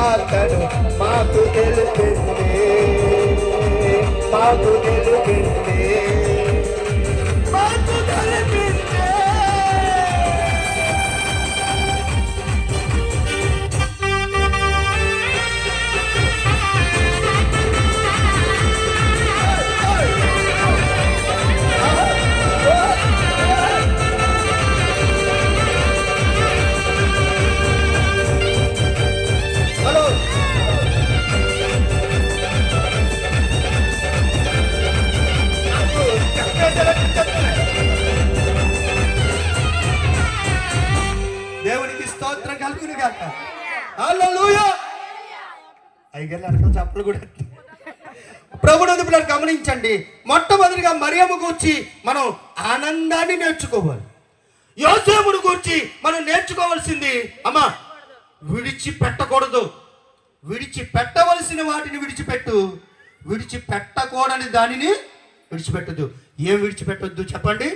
సువార్తను మాకు తెలిపింది, మాకు తెలిపింది, మాకు తెలిపింది. దేవునికి స్తోత్రం కలుగును గాక. హల్లెలూయా. అయ్యగారు అక్కడ చప్పలు కూడా. ప్రభునందు పిల్లలు గమనించండి, మొట్టమొదటిగా మరియమ్మ గూర్చి మనం ఆనందాన్ని నేర్చుకోవాలి. యోసేపును గూర్చి మనం నేర్చుకోవాల్సింది, అమ్మా విడిచిపెట్టకూడదు, విడిచిపెట్టవలసిన వాటిని విడిచిపెట్టు, విడిచిపెట్టకూడని దానిని విడిచిపెట్టద్దు. ఏం విడిచిపెట్టొద్దు చెప్పండి?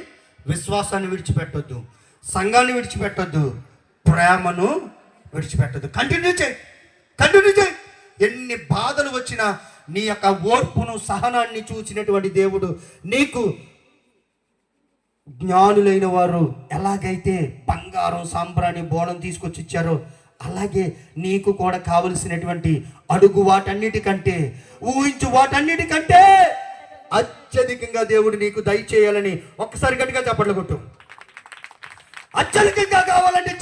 విశ్వాసాన్ని విడిచిపెట్టొద్దు, సంఘాన్ని విడిచిపెట్టొద్దు, ప్రేమను విడిచిపెట్టద్దు. కంటిన్యూ చేయి. ఎన్ని బాధలు వచ్చినా నీ యొక్క ఓర్పును సహనాన్ని చూసినటువంటి దేవుడు నీకు, జ్ఞానులైన వారు ఎలాగైతే బంగారం సాంబ్రాణి బోనం తీసుకొచ్చి ఇచ్చారో అలాగే నీకు కూడా కావలసినటువంటి అడుగు వాటన్నిటికంటే, ఊహించు వాటన్నిటికంటే అత్యధికంగా దేవుడు నీకు దయచేయాలని ఒక్కసారి గట్టిగా చప్పట్లు కొట్టు. అత్యధికంగా కావాలంటే